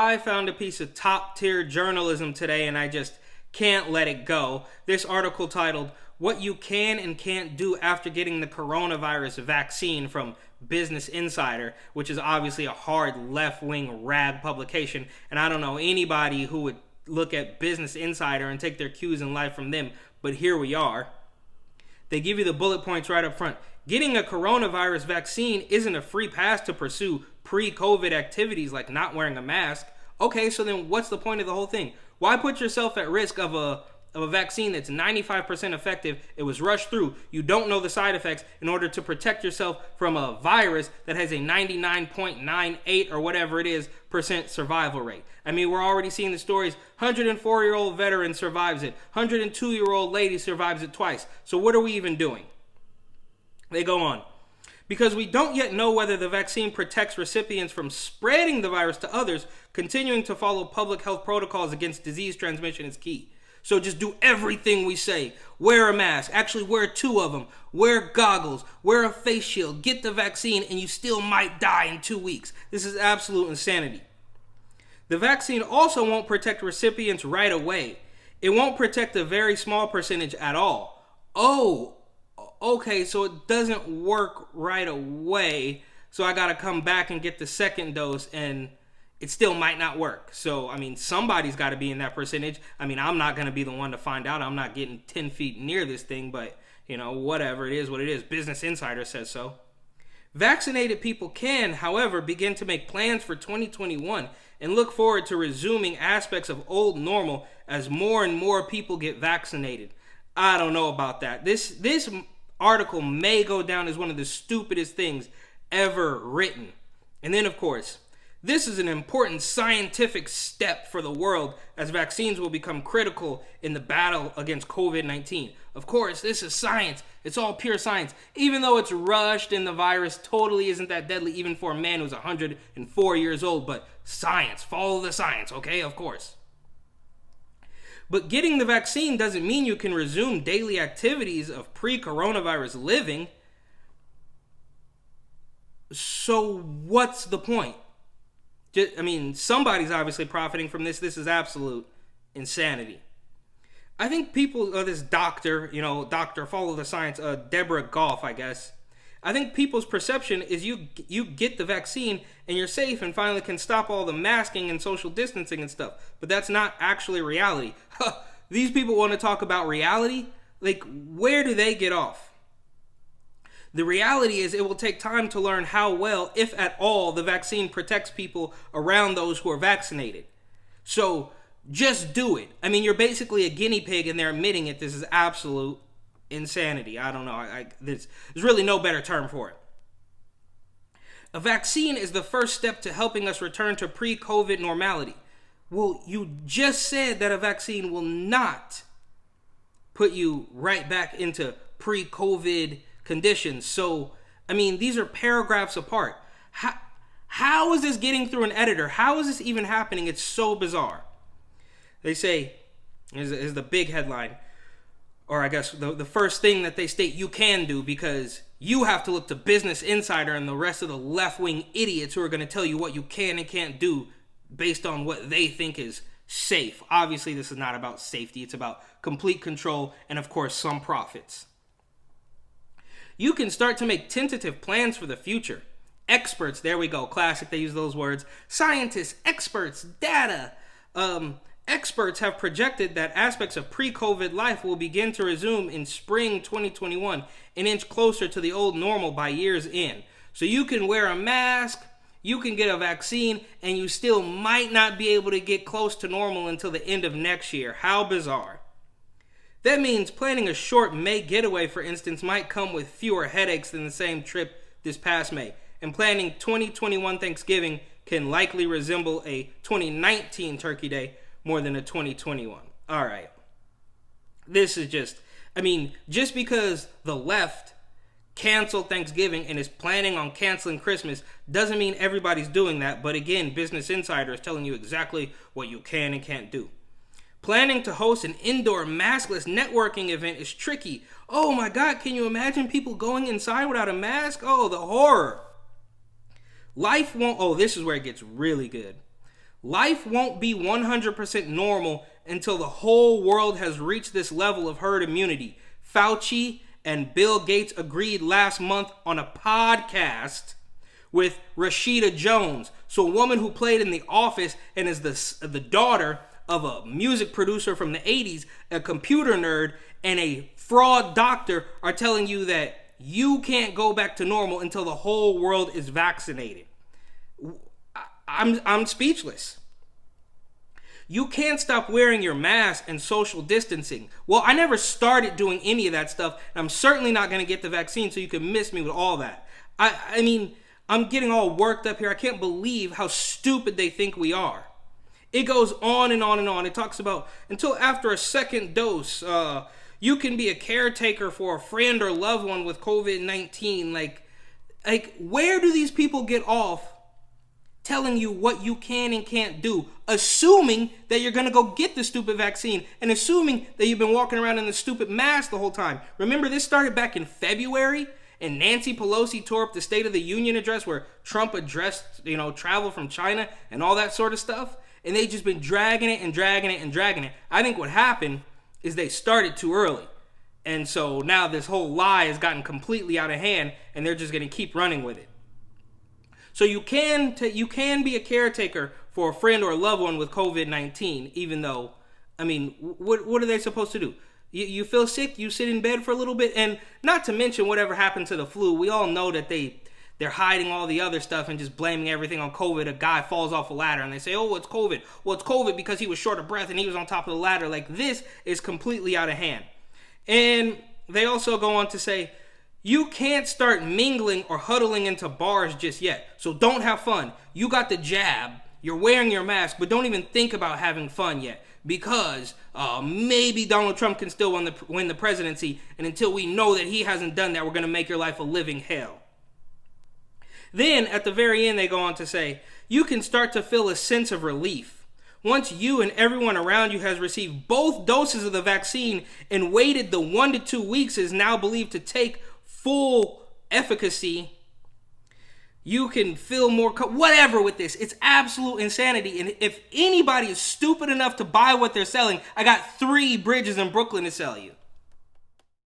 I found a piece of top tier journalism today and I just can't let it go. This article titled, "What You Can and Can't Do After Getting the Coronavirus Vaccine" from Business Insider, which is obviously a hard left-wing rag publication, and I don't know anybody who would look at Business Insider and take their cues in life from them, but here we are. They give you the bullet points right up front. Getting a coronavirus vaccine isn't a free pass to pursue pre-COVID activities like not wearing a mask. Okay, so then what's the point of the whole thing? Why put yourself at risk of a vaccine that's 95% effective? It was rushed through. You don't know the side effects in order to protect yourself from a virus that has a 99.98 or whatever it is percent survival rate. I mean, we're already seeing the stories. 104-year-old veteran survives it. 102-year-old lady survives it twice. So what are we even doing? They go on. Because we don't yet know whether the vaccine protects recipients from spreading the virus to others, continuing to follow public health protocols against disease transmission is key. So just do everything we say. Wear a mask. Actually, wear 2 of them. Wear goggles. Wear a face shield. Get the vaccine, and you still might die in 2 weeks. This is absolute insanity. The vaccine also won't protect recipients right away. It won't protect a very small percentage at all. Oh, okay, so it doesn't work right away. So I got to come back and get the second dose, and it still might not work. So, I mean, somebody's got to be in that percentage. I mean, I'm not going to be the one to find out. I'm not getting 10 feet near this thing, but, you know, whatever, it is what it is. Business Insider says so. Vaccinated people can, however, begin to make plans for 2021 and look forward to resuming aspects of old normal as more and more people get vaccinated. I don't know about that. This article may go down as one of the stupidest things ever written. And then, of course, this is an important scientific step for the world as vaccines will become critical in the battle against COVID-19. Of course, this is science. It's all pure science. Even though it's rushed and the virus totally isn't that deadly even for a man who's 104 years old. But science, follow the science, okay? Of course. But getting the vaccine doesn't mean you can resume daily activities of pre-coronavirus living. So what's the point? I mean, somebody's obviously profiting from this. This is absolute insanity. I think people, this doctor, doctor, follow the science, Deborah Goff, I guess. I think people's perception is you get the vaccine and you're safe and finally can stop all the masking and social distancing and stuff. But that's not actually reality. These people want to talk about reality? Like, where do they get off? The reality is it will take time to learn how well, if at all, the vaccine protects people around those who are vaccinated. So just do it. I mean, you're basically a guinea pig and they're admitting it. This is absolute insanity. I don't know. There's really no better term for it. A vaccine is the first step to helping us return to pre-COVID normality. Well, you just said that a vaccine will not put you right back into pre-COVID conditions. So, I mean, these are paragraphs apart. How is this getting through an editor? How is this even happening? It's so bizarre. They say, is the big headline, or I guess the first thing that they state you can do, because you have to look to Business Insider and the rest of the left-wing idiots who are going to tell you what you can and can't do based on what they think is safe. Obviously, this is not about safety. It's about complete control and, of course, some profits. You can start to make tentative plans for the future. Experts, there we go, classic, they use those words. Scientists, experts, data. Experts have projected that aspects of pre-COVID life will begin to resume in spring 2021, an inch closer to the old normal by year's end. So you can wear a mask, you can get a vaccine, and you still might not be able to get close to normal until the end of next year. How bizarre. That means planning a short May getaway, for instance, might come with fewer headaches than the same trip this past May. And planning 2021 Thanksgiving can likely resemble a 2019 Turkey Day more than a 2021. All right. This is just because the left canceled Thanksgiving and is planning on canceling Christmas doesn't mean everybody's doing that. But again, Business Insider is telling you exactly what you can and can't do. Planning to host an indoor maskless networking event is tricky. Oh my God, can you imagine people going inside without a mask? Oh, the horror. This is where it gets really good. Life won't be 100% normal until the whole world has reached this level of herd immunity. Fauci and Bill Gates agreed last month on a podcast with Rashida Jones. So a woman who played in The Office and is the daughter of a music producer from the 80s, a computer nerd, and a fraud doctor are telling you that you can't go back to normal until the whole world is vaccinated. I'm speechless. You can't stop wearing your mask and social distancing. Well, I never started doing any of that stuff, and I'm certainly not going to get the vaccine, so you can miss me with all that. I mean, I'm getting all worked up here. I can't believe how stupid they think we are. It goes on and on and on. It talks about until after a second dose, you can be a caretaker for a friend or loved one with COVID-19. Like, where do these people get off telling you what you can and can't do, assuming that you're going to go get the stupid vaccine and assuming that you've been walking around in the stupid mask the whole time? Remember, this started back in February, and Nancy Pelosi tore up the State of the Union address where Trump addressed, travel from China and all that sort of stuff. And they've just been dragging it and dragging it and dragging it. I think what happened is they started too early. And so now this whole lie has gotten completely out of hand, and they're just going to keep running with it. So you can be a caretaker for a friend or a loved one with COVID-19, even though, what are they supposed to do? You feel sick, you sit in bed for a little bit, and not to mention whatever happened to the flu. We all know that they're hiding all the other stuff and just blaming everything on COVID. A guy falls off a ladder and they say, oh, it's COVID. Well, it's COVID because he was short of breath and he was on top of the ladder. Like, this is completely out of hand. And they also go on to say, you can't start mingling or huddling into bars just yet. So don't have fun. You got the jab. You're wearing your mask, but don't even think about having fun yet. Because maybe Donald Trump can still win the presidency. And until we know that he hasn't done that, we're going to make your life a living hell. Then, at the very end, they go on to say, you can start to feel a sense of relief. Once you and everyone around you has received both doses of the vaccine and waited the 1 to 2 weeks is now believed to take full efficacy, you can feel more, whatever with this. It's absolute insanity. And if anybody is stupid enough to buy what they're selling, I got 3 bridges in Brooklyn to sell you.